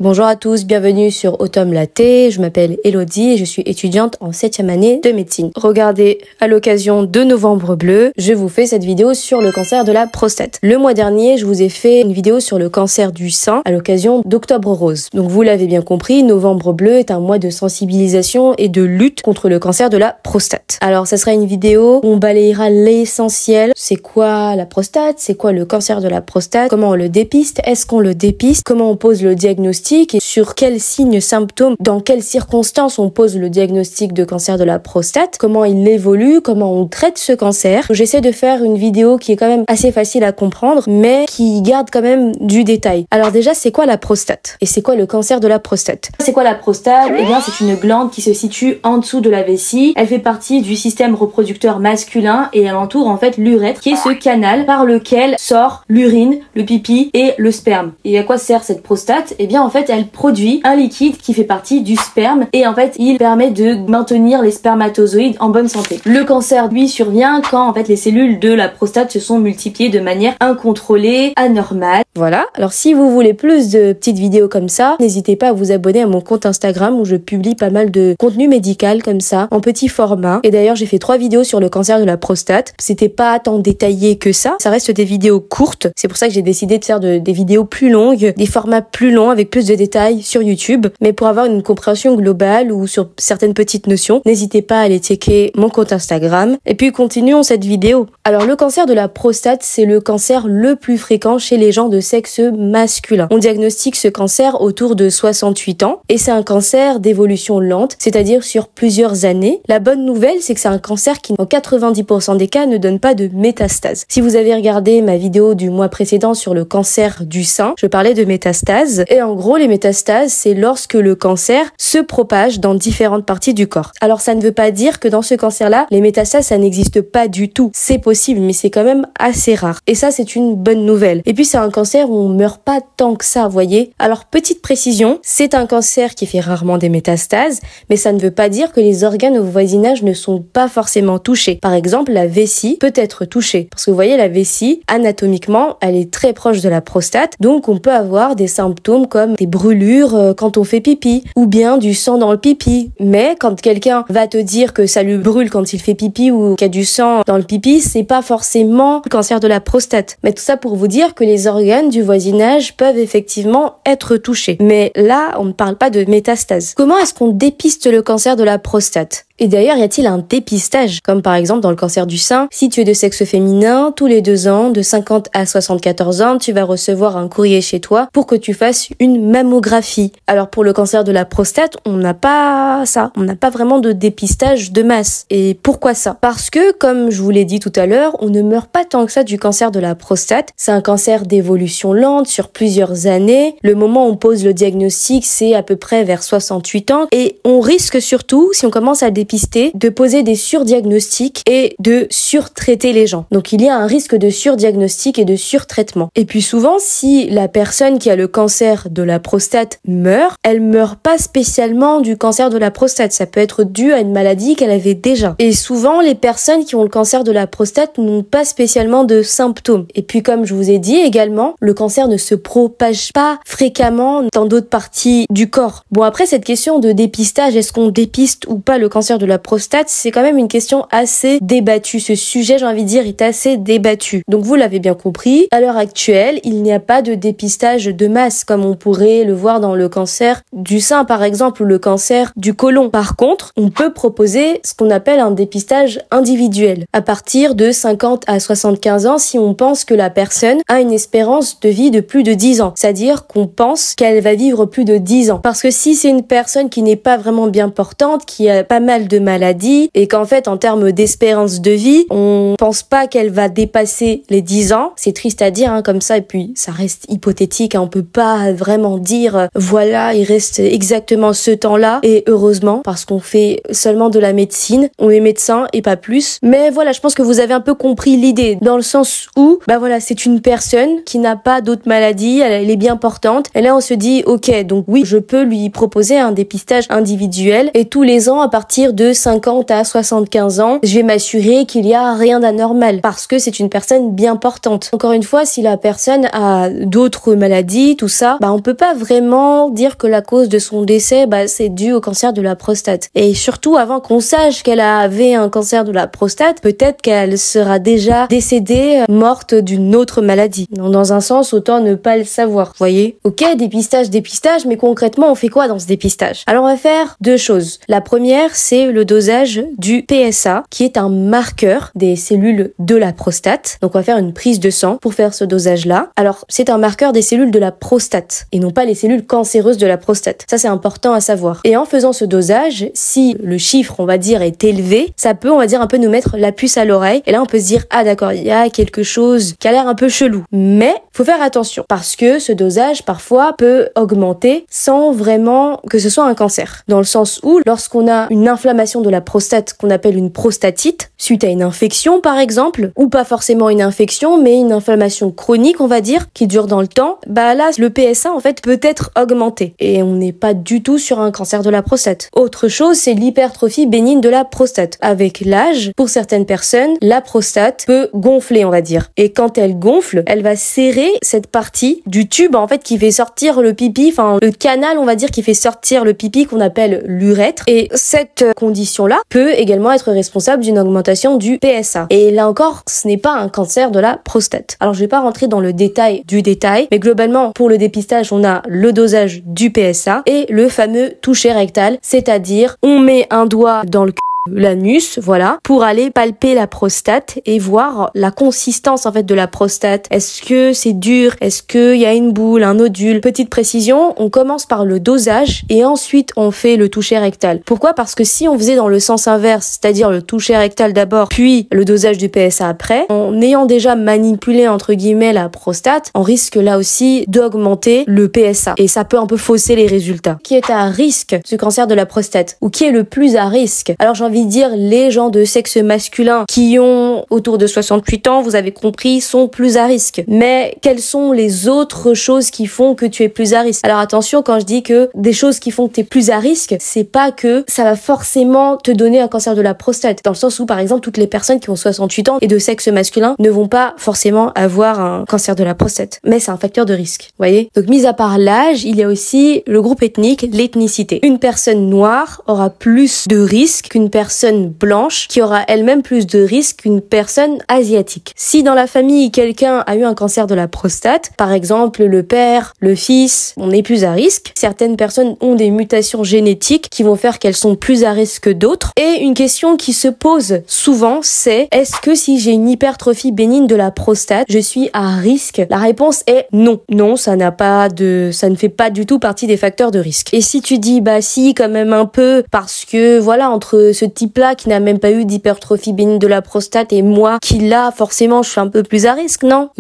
Bonjour à tous, bienvenue sur Automne Latte, je m'appelle Elodie et je suis étudiante en 7e année de médecine. Regardez, à l'occasion de Novembre Bleu, je vous fais cette vidéo sur le cancer de la prostate. Le mois dernier, je vous ai fait une vidéo sur le cancer du sein à l'occasion d'Octobre Rose. Donc vous l'avez bien compris, Novembre Bleu est un mois de sensibilisation et de lutte contre le cancer de la prostate. Alors ça sera une vidéo où on balayera l'essentiel. C'est quoi la prostate? C'est quoi le cancer de la prostate? Comment on le dépiste? Est-ce qu'on le dépiste? Comment on pose le diagnostic? Et sur quels signes, symptômes, dans quelles circonstances on pose le diagnostic de cancer de la prostate, comment il évolue, comment on traite ce cancer. J'essaie de faire une vidéo qui est quand même assez facile à comprendre, mais qui garde quand même du détail. Alors déjà, c'est quoi la prostate? Et c'est quoi le cancer de la prostate? C'est quoi la prostate? Eh bien, c'est une glande qui se situe en dessous de la vessie. Elle fait partie du système reproducteur masculin et elle entoure en fait l'urètre, qui est ce canal par lequel sort l'urine, le pipi et le sperme. Et à quoi sert cette prostate? Eh bien, en fait, elle produit un liquide qui fait partie du sperme et en fait il permet de maintenir les spermatozoïdes en bonne santé. Le cancer lui survient quand en fait les cellules de la prostate se sont multipliées de manière incontrôlée, anormale. Voilà, alors si vous voulez plus de petites vidéos comme ça, n'hésitez pas à vous abonner à mon compte Instagram où je publie pas mal de contenu médical comme ça, en petit format. Et d'ailleurs j'ai fait 3 vidéos sur le cancer de la prostate. C'était pas tant détaillé que ça reste des vidéos courtes. C'est pour ça que j'ai décidé de faire des vidéos plus longues, des formats plus longs avec plus de détails sur YouTube, mais pour avoir une compréhension globale ou sur certaines petites notions, n'hésitez pas à aller checker mon compte Instagram. Et puis continuons cette vidéo. Alors le cancer de la prostate, c'est le cancer le plus fréquent chez les gens de sexe masculin. On diagnostique ce cancer autour de 68 ans et c'est un cancer d'évolution lente, c'est-à-dire sur plusieurs années. La bonne nouvelle, c'est que c'est un cancer qui, en 90% des cas, ne donne pas de métastases. Si vous avez regardé ma vidéo du mois précédent sur le cancer du sein, je parlais de métastases et en gros, les métastases, c'est lorsque le cancer se propage dans différentes parties du corps. Alors ça ne veut pas dire que dans ce cancer-là, les métastases, ça n'existe pas du tout. C'est possible, mais c'est quand même assez rare. Et ça, c'est une bonne nouvelle. Et puis, c'est un cancer où on meurt pas tant que ça, voyez. Alors, petite précision, c'est un cancer qui fait rarement des métastases, mais ça ne veut pas dire que les organes au voisinage ne sont pas forcément touchés. Par exemple, la vessie peut être touchée. Parce que vous voyez, la vessie, anatomiquement, elle est très proche de la prostate. Donc, on peut avoir des symptômes comme des brûlures quand on fait pipi, ou bien du sang dans le pipi. Mais quand quelqu'un va te dire que ça lui brûle quand il fait pipi ou qu'il y a du sang dans le pipi, c'est pas forcément le cancer de la prostate. Mais tout ça pour vous dire que les organes du voisinage peuvent effectivement être touchés. Mais là, on ne parle pas de métastase. Comment est-ce qu'on dépiste le cancer de la prostate ? Et d'ailleurs, y a-t-il un dépistage? Comme par exemple dans le cancer du sein, si tu es de sexe féminin, tous les 2 ans, de 50 à 74 ans, tu vas recevoir un courrier chez toi pour que tu fasses une mammographie. Alors pour le cancer de la prostate, on n'a pas ça. On n'a pas vraiment de dépistage de masse. Et pourquoi ça? Parce que, comme je vous l'ai dit tout à l'heure, on ne meurt pas tant que ça du cancer de la prostate. C'est un cancer d'évolution lente sur plusieurs années. Le moment où on pose le diagnostic, c'est à peu près vers 68 ans. Et on risque surtout, si on commence à dépister, de poser des surdiagnostics et de surtraiter les gens. Donc il y a un risque de surdiagnostic et de surtraitement. Et puis souvent, si la personne qui a le cancer de la prostate meurt, elle meurt pas spécialement du cancer de la prostate. Ça peut être dû à une maladie qu'elle avait déjà. Et souvent, les personnes qui ont le cancer de la prostate n'ont pas spécialement de symptômes. Et puis comme je vous ai dit également, le cancer ne se propage pas fréquemment dans d'autres parties du corps. Bon, après cette question de dépistage, est-ce qu'on dépiste ou pas le cancer de la prostate, c'est quand même une question assez débattue. Ce sujet, j'ai envie de dire, est assez débattu. Donc vous l'avez bien compris, à l'heure actuelle, il n'y a pas de dépistage de masse comme on pourrait le voir dans le cancer du sein par exemple ou le cancer du côlon. Par contre, on peut proposer ce qu'on appelle un dépistage individuel à partir de 50 à 75 ans si on pense que la personne a une espérance de vie de plus de 10 ans. C'est-à-dire qu'on pense qu'elle va vivre plus de 10 ans. Parce que si c'est une personne qui n'est pas vraiment bien portante, qui a pas mal de maladies et qu'en fait en termes d'espérance de vie on pense pas qu'elle va dépasser les 10 ans, c'est triste à dire comme ça, et puis ça reste hypothétique, on peut pas vraiment dire voilà il reste exactement ce temps-là, et heureusement parce qu'on fait seulement de la médecine, on est médecin et pas plus. Mais voilà, je pense que vous avez un peu compris l'idée, dans le sens où voilà, c'est une personne qui n'a pas d'autres maladies, elle est bien portante, et là on se dit ok, donc oui, je peux lui proposer un dépistage individuel, et tous les ans à partir partir de 50 à 75 ans, je vais m'assurer qu'il y a rien d'anormal parce que c'est une personne bien portante. Encore une fois, si la personne a d'autres maladies, tout ça, on peut pas vraiment dire que la cause de son décès, c'est dû au cancer de la prostate. Et surtout, avant qu'on sache qu'elle avait un cancer de la prostate, peut-être qu'elle sera déjà décédée, morte d'une autre maladie. Donc, dans un sens, autant ne pas le savoir, voyez. Ok, dépistage, mais concrètement, on fait quoi dans ce dépistage? Alors, on va faire deux choses. La première, c'est le dosage du PSA, qui est un marqueur des cellules de la prostate. Donc, on va faire une prise de sang pour faire ce dosage-là. Alors, c'est un marqueur des cellules de la prostate et non pas les cellules cancéreuses de la prostate. Ça, c'est important à savoir. Et en faisant ce dosage, si le chiffre, on va dire, est élevé, ça peut, on va dire, un peu nous mettre la puce à l'oreille. Et là, on peut se dire, ah d'accord, il y a quelque chose qui a l'air un peu chelou. Mais, faut faire attention parce que ce dosage, parfois, peut augmenter sans vraiment que ce soit un cancer. Dans le sens où, lorsqu'on a une inflammation de la prostate qu'on appelle une prostatite, suite à une infection, par exemple, ou pas forcément une infection, mais une inflammation chronique, on va dire, qui dure dans le temps, là, le PSA, en fait, peut être augmenté. Et on n'est pas du tout sur un cancer de la prostate. Autre chose, c'est l'hypertrophie bénigne de la prostate. Avec l'âge, pour certaines personnes, la prostate peut gonfler, on va dire. Et quand elle gonfle, elle va serrer cette partie du tube, en fait, qui fait sortir le pipi, le canal, on va dire, qui fait sortir le pipi qu'on appelle l'urètre. Et cette condition-là peut également être responsable d'une augmentation du PSA. Et là encore, ce n'est pas un cancer de la prostate. Alors, je vais pas rentrer dans le détail du détail, mais globalement, pour le dépistage, on a le dosage du PSA et le fameux toucher rectal, c'est-à-dire on met un doigt dans le l'anus, voilà, pour aller palper la prostate et voir la consistance en fait de la prostate. Est-ce que c'est dur? Est-ce qu'il y a une boule, un nodule? Petite précision, on commence par le dosage et ensuite on fait le toucher rectal. Pourquoi? Parce que si on faisait dans le sens inverse, c'est-à-dire le toucher rectal d'abord, puis le dosage du PSA après, en ayant déjà manipulé entre guillemets la prostate, on risque là aussi d'augmenter le PSA et ça peut un peu fausser les résultats. Qui est à risque du cancer de la prostate ou qui est le plus à risque? Alors j'ai envie de dire les gens de sexe masculin qui ont autour de 68 ans, vous avez compris, sont plus à risque. Mais quelles sont les autres choses qui font que tu es plus à risque? Alors attention, quand je dis que des choses qui font que tu es plus à risque, c'est pas que ça va forcément te donner un cancer de la prostate. Dans le sens où, par exemple, toutes les personnes qui ont 68 ans et de sexe masculin ne vont pas forcément avoir un cancer de la prostate. Mais c'est un facteur de risque, vous voyez? Donc, mis à part l'âge, il y a aussi le groupe ethnique, l'ethnicité. Une personne noire aura plus de risques qu'une personne blanche qui aura elle-même plus de risques qu'une personne asiatique. Si dans la famille, quelqu'un a eu un cancer de la prostate, par exemple le père, le fils, on est plus à risque. Certaines personnes ont des mutations génétiques qui vont faire qu'elles sont plus à risque que d'autres. Et une question qui se pose souvent, c'est est-ce que si j'ai une hypertrophie bénigne de la prostate, je suis à risque? La réponse est non. Non, ça ne fait pas du tout partie des facteurs de risque. Et si tu dis si, quand même un peu, parce que voilà, entre ce type-là qui n'a même pas eu d'hypertrophie bénigne de la prostate et moi qui l'a, forcément je suis un peu plus à risque. Non.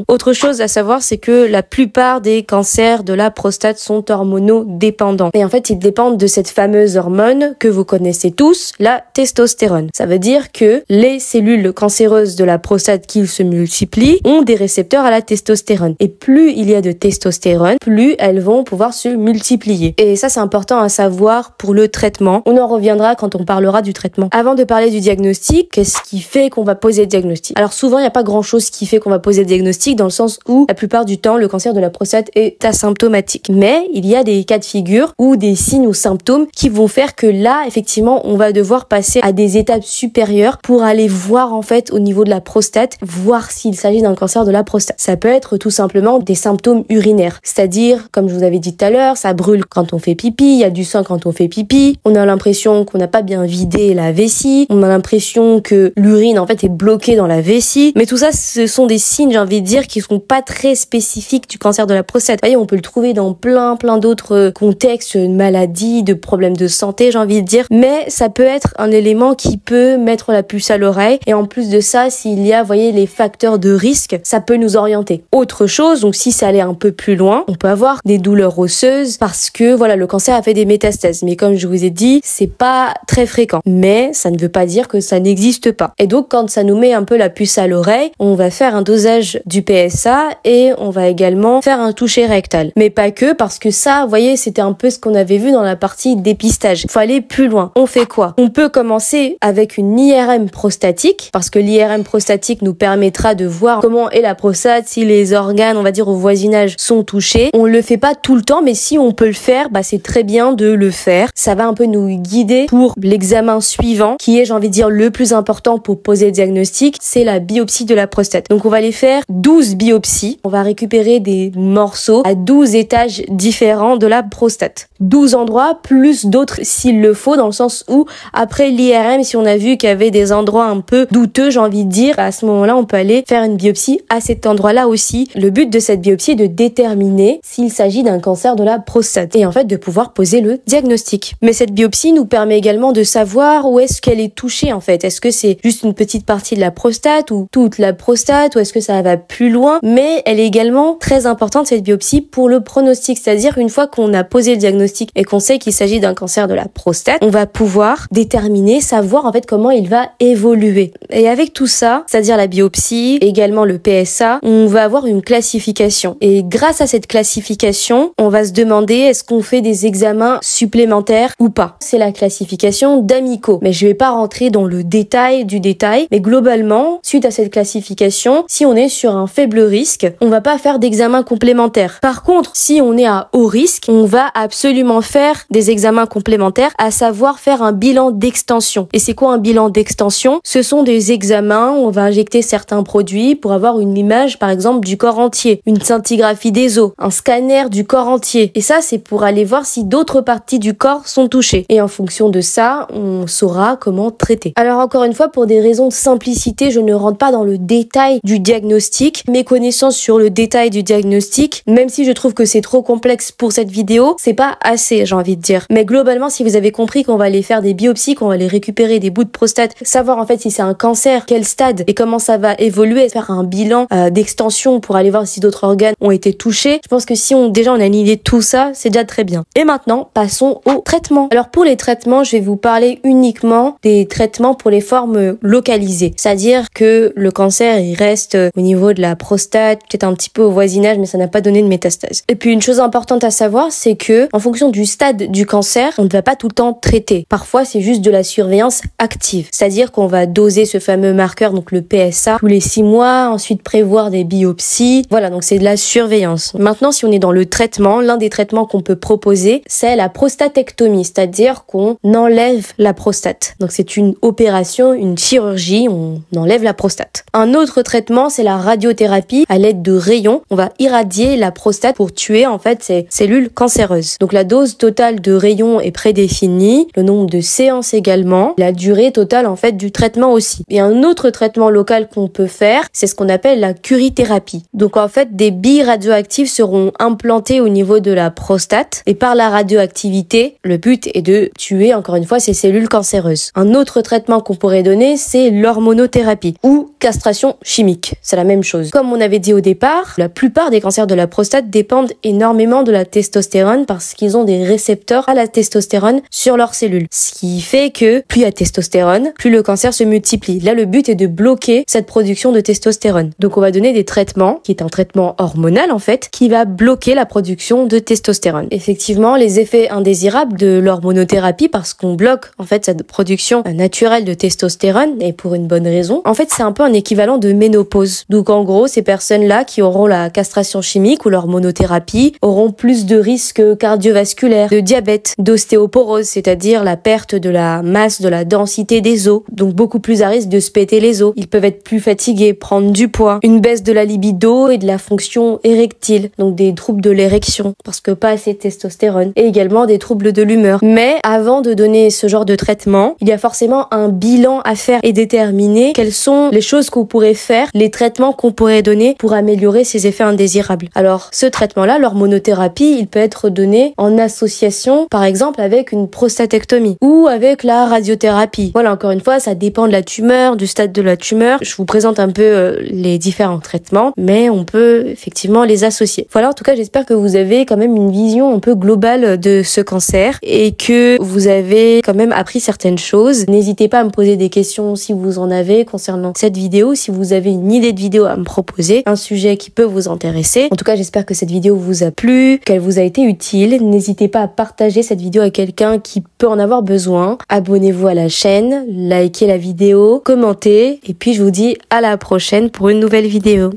Autre chose à savoir, c'est que la plupart des cancers de la prostate sont hormonodépendants. Et en fait, ils dépendent de cette fameuse hormone que vous connaissez tous, la testostérone. Ça veut dire que les cellules cancéreuses de la prostate qui se multiplient ont des récepteurs à la testostérone. Et plus il y a de testostérone, plus elles vont pouvoir se multiplier. Et ça, c'est important à savoir pour le traitement. On en reviendra quand on parlera du traitement. Avant de parler du diagnostic, qu'est-ce qui fait qu'on va poser le diagnostic? Alors souvent, il n'y a pas grand-chose qui fait qu'on va poser le diagnostic dans le sens où la plupart du temps, le cancer de la prostate est asymptomatique. Mais il y a des cas de figure ou des signes ou symptômes qui vont faire que là, effectivement, on va devoir passer à des étapes supérieures pour aller voir en fait au niveau de la prostate, voir s'il s'agit d'un cancer de la prostate. Ça peut être tout simplement des symptômes urinaires. C'est-à-dire, comme je vous avais dit tout à l'heure, ça brûle quand on fait pipi, il y a du sang quand on fait pipi, on a l'impression qu'on n'a pas bien vidé la vessie, on a l'impression que l'urine en fait est bloquée dans la vessie, mais tout ça ce sont des signes, j'ai envie de dire, qui sont pas très spécifiques du cancer de la prostate. Vous voyez, on peut le trouver dans plein d'autres contextes, de maladies, de problèmes de santé, j'ai envie de dire, mais ça peut être un élément qui peut mettre la puce à l'oreille, et en plus de ça, s'il y a, vous voyez, les facteurs de risque, ça peut nous orienter. Autre chose, donc si ça allait un peu plus loin, on peut avoir des douleurs osseuses parce que voilà, le cancer a fait des métastases, mais comme je vous ai dit, c'est pas très fréquent. Mais ça ne veut pas dire que ça n'existe pas. Et donc, quand ça nous met un peu la puce à l'oreille, on va faire un dosage du PSA et on va également faire un toucher rectal. Mais pas que, parce que ça, vous voyez, c'était un peu ce qu'on avait vu dans la partie dépistage. Il faut aller plus loin. On fait quoi? On peut commencer avec une IRM prostatique, parce que l'IRM prostatique nous permettra de voir comment est la prostate, si les organes, on va dire, au voisinage sont touchés. On le fait pas tout le temps, mais si on peut le faire, c'est très bien de le faire. Ça va un peu nous guider pour l'examen suivant, qui est, j'ai envie de dire, le plus important pour poser le diagnostic, c'est la biopsie de la prostate. Donc on va aller faire 12 biopsies. On va récupérer des morceaux à 12 étages différents de la prostate. 12 endroits, plus d'autres s'il le faut, dans le sens où, après l'IRM, si on a vu qu'il y avait des endroits un peu douteux, j'ai envie de dire, à ce moment-là, on peut aller faire une biopsie à cet endroit-là aussi. Le but de cette biopsie est de déterminer s'il s'agit d'un cancer de la prostate et en fait de pouvoir poser le diagnostic. Mais cette biopsie nous permet également de savoir où est-ce qu'elle est touchée en fait. Est-ce que c'est juste une petite partie de la prostate ou toute la prostate, ou est-ce que ça va plus loin? Mais elle est également très importante, cette biopsie, pour le pronostic, c'est-à-dire une fois qu'on a posé le diagnostic et qu'on sait qu'il s'agit d'un cancer de la prostate, on va pouvoir déterminer, savoir en fait comment il va évoluer. Et avec tout ça, c'est-à-dire la biopsie, également le PSA, on va avoir une classification. Et grâce à cette classification, on va se demander est-ce qu'on fait des examens supplémentaires ou pas. C'est la classification d'Amico. Mais je vais pas rentrer dans le détail du détail, mais globalement, suite à cette classification, si on est sur un faible risque, on va pas faire d'examens complémentaires. Par contre, si on est à haut risque, on va absolument faire des examens complémentaires, à savoir faire un bilan d'extension. Et c'est quoi un bilan d'extension? Ce sont des examens où on va injecter certains produits pour avoir une image, par exemple, du corps entier, une scintigraphie des os, un scanner du corps entier. Et ça, c'est pour aller voir si d'autres parties du corps sont touchées. Et en fonction de ça, on saura comment traiter. Alors encore une fois, pour des raisons de simplicité, je ne rentre pas dans le détail du diagnostic. Mes connaissances sur le détail du diagnostic, même si je trouve que c'est trop complexe pour cette vidéo, c'est pas assez, j'ai envie de dire. Mais globalement, si vous avez compris qu'on va aller faire des biopsies, qu'on va aller récupérer des bouts de prostate, savoir en fait si c'est un cancer, quel stade et comment ça va évoluer, faire un bilan d'extension pour aller voir si d'autres organes ont été touchés. Je pense que si on a une idée de tout ça, c'est déjà très bien. Et maintenant, passons aux traitements. Alors pour les traitements, je vais vous parler uniquement des traitements pour les formes localisées. C'est-à-dire que le cancer, il reste au niveau de la prostate, peut-être un petit peu au voisinage, mais ça n'a pas donné de métastase. Et puis une chose importante à savoir, c'est que en fonction du stade du cancer, on ne va pas tout le temps traiter. Parfois, c'est juste de la surveillance active. C'est-à-dire qu'on va doser ce fameux marqueur, donc le PSA, tous les 6 mois, ensuite prévoir des biopsies. Voilà, donc c'est de la surveillance. Maintenant, si on est dans le traitement, l'un des traitements qu'on peut proposer, c'est la prostatectomie, c'est-à-dire qu'on enlève la prostate. Donc c'est une opération, une chirurgie, on enlève la prostate. Un autre traitement, c'est la radiothérapie à l'aide de rayons. On va irradier la prostate pour tuer en fait ces cellules cancéreuses. Donc la dose totale de rayons est prédéfinie, le nombre de séances également, la durée totale en fait du traitement aussi. Et un autre traitement local qu'on peut faire, c'est ce qu'on appelle la curithérapie. Donc en fait, des billes radioactives seront implantées au niveau de la prostate et par la radioactivité, le but est de tuer encore une fois ces cellules cancéreuses. Un autre traitement qu'on pourrait donner, c'est l'hormonothérapie ou castration chimique. C'est la même chose. Comme on avait dit au départ, la plupart des cancers de la prostate dépendent énormément de la testostérone parce qu'ils ont des récepteurs à la testostérone sur leurs cellules. Ce qui fait que plus il y a testostérone, plus le cancer se multiplie. Là, le but est de bloquer cette production de testostérone. Donc on va donner des traitements, qui est un traitement hormonal en fait, qui va bloquer la production de testostérone. Effectivement, les effets indésirables de l'hormonothérapie, parce qu'on bloque en fait cette production naturelle de testostérone, et pour une bonne raison, en fait c'est un peu un équivalent de ménopause. Donc en gros, ces personnes-là qui auront la castration chimique ou l'hormonothérapie auront plus de risques cardiovasculaires, de diabète, d'ostéoporose, c'est-à-dire la perte de la masse, de la densité des os, donc beaucoup plus à risque de se péter les os. Ils peuvent être plus fatigués, prendre du poids, une baisse de la libido et de la fonction érectile, donc des troubles de l'érection, parce que pas assez de testostérone, et également des troubles de l'humeur. Mais avant de donner ce genre de traitement, il y a forcément un bilan à faire et déterminer quelles sont les choses qu'on pourrait faire, les traitements qu'on pourrait donner pour améliorer ces effets indésirables. Alors, ce traitement-là, l'hormonothérapie, il peut être donné en association, par exemple, avec une prostatectomie ou avec la radiothérapie. Voilà, encore une fois, ça dépend de la tumeur, du stade de la tumeur. Je vous présente un peu les différents traitements, mais on peut effectivement les associer. Voilà, en tout cas, j'espère que vous avez quand même une vision un peu globale de ce cancer et que vous avez quand même appris certaines choses. N'hésitez pas à me poser des questions si vous en avez concernant cette vidéo, si vous avez une idée de vidéo à me proposer, un sujet qui peut vous intéresser. En tout cas, j'espère que cette vidéo vous a plu, qu'elle vous a été utile. N'hésitez pas à partager cette vidéo à quelqu'un qui peut en avoir besoin. Abonnez-vous à la chaîne, likez la vidéo, commentez, et puis je vous dis à la prochaine pour une nouvelle vidéo.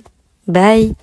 Bye!